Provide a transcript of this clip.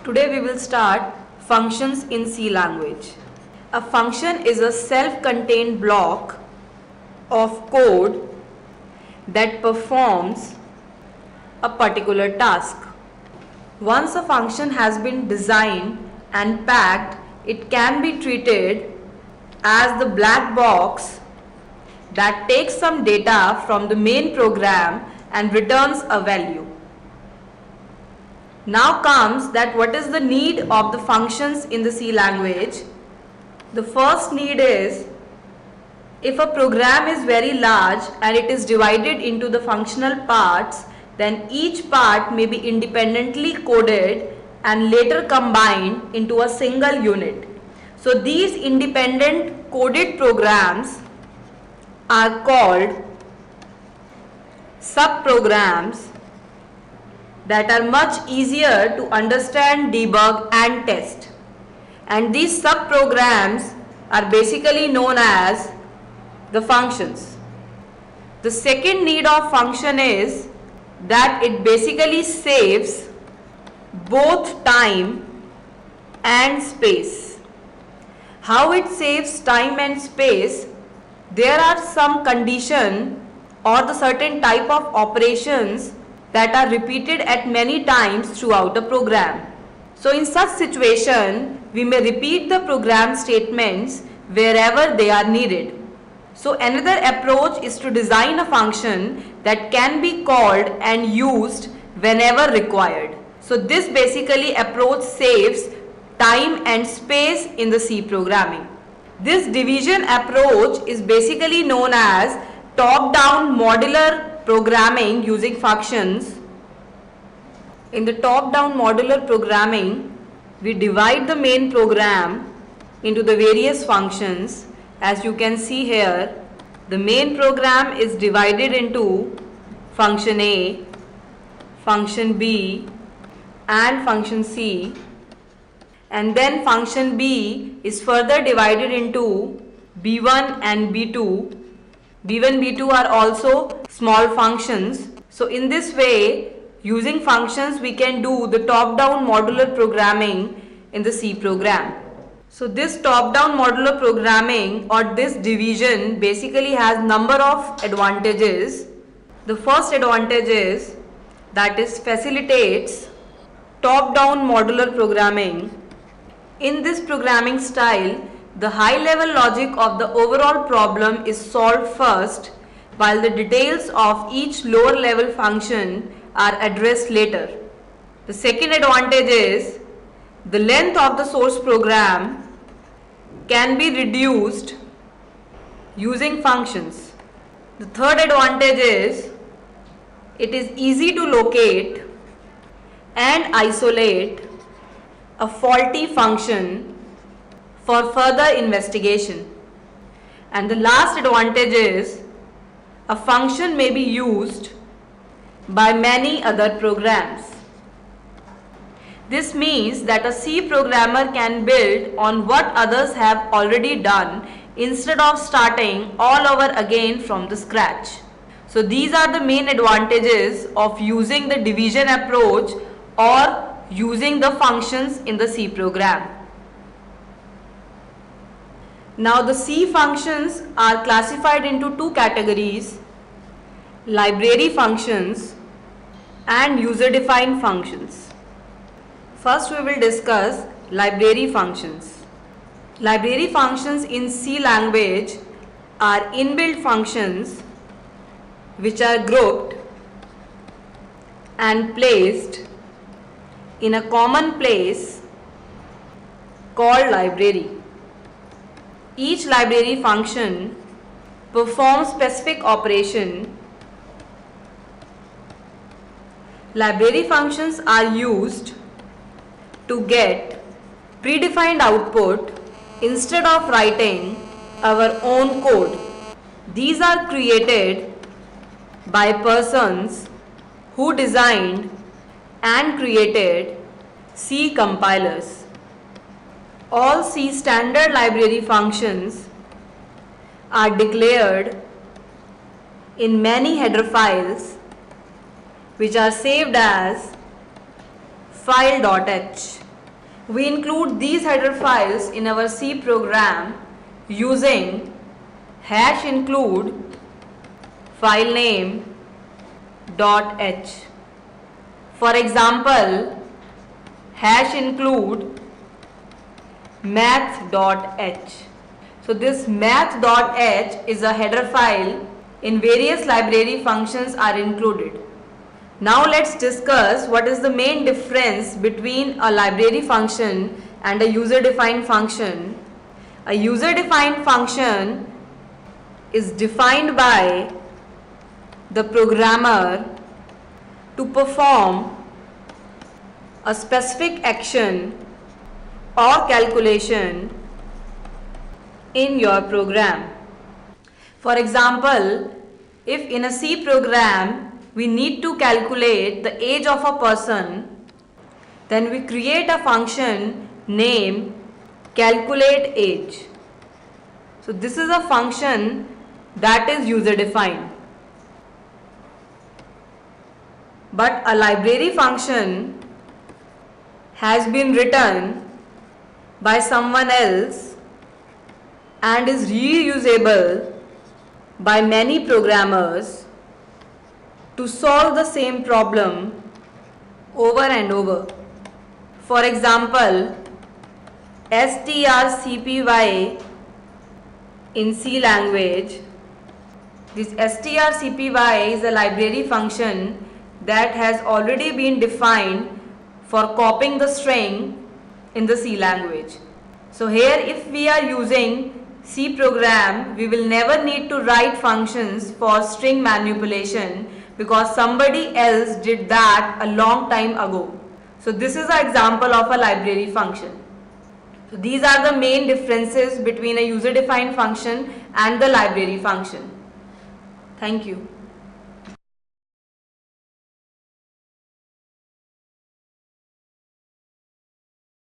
Today we will start functions in C language. A function is a self-contained block of code that performs a particular task. Once a function has been designed and packed, it can be treated as the black box that takes some data from the main program and returns a value. Now comes that what is the need of the functions in the C language. The first need is, if a program is very large and it is divided into the functional parts, then each part may be independently coded and later combined into a single unit. So these independent coded programs are called subprograms that are much easier to understand, debug and test. And these subprograms are basically known as the functions. The second need of function is that it basically saves both time and space. How it saves time and space? There are some condition or the certain type of operations that are repeated at many times throughout the program. So in such situation, we may repeat the program statements wherever they are needed. So another approach is to design a function that can be called and used whenever required. So this basically approach saves time and space in the C programming. This division approach is basically known as top-down modular programming using functions. In the top-down modular programming, we divide the main program into the various functions. As you can see here, the main program is divided into function A, function B and function C, and then function B is further divided into B1 and B2. B1, B2 are also small functions. So in this way, using functions we can do the top-down modular programming in the C program. So this top-down modular programming or this division basically has number of advantages. The first advantage is that it facilitates top-down modular programming. In this programming style, the high-level logic of the overall problem is solved first, while the details of each lower-level function are addressed later. The second advantage is the length of the source program can be reduced using functions. The third advantage is it is easy to locate and isolate a faulty function for further investigation. And the last advantage is a function may be used by many other programs. This means that a C programmer can build on what others have already done instead of starting all over again from the scratch. So these are the main advantages of using the division approach or using the functions in the C program. Now the C functions are classified into two categories: library functions and user-defined functions. First we will discuss library functions. Library functions in C language are inbuilt functions which are grouped and placed in a common place called library. Each library function performs specific operation. Library functions are used to get predefined output instead of writing our own code. These are created by persons who designed and created C compilers. All C standard library functions are declared in many header files which are saved as file.h. We include these header files in our C program using #include filename .h. For example, #include math.h. So this math.h is a header file in various library functions are included. Now let's discuss what is the main difference between a library function and a user-defined function. A user-defined function is defined by the programmer to perform a specific action or calculation in your program. For example, if in a C program we need to calculate the age of a person, then we create a function named calculateAge. So this is a function that is user defined. But a library function has been written by someone else and is reusable by many programmers to solve the same problem over and over. For example, strcpy in C language. This strcpy is a library function that has already been defined for copying the string in the C language. So here if we are using C program, we will never need to write functions for string manipulation because somebody else did that a long time ago. So this is an example of a library function. So these are the main differences between a user-defined function and the library function. Thank you.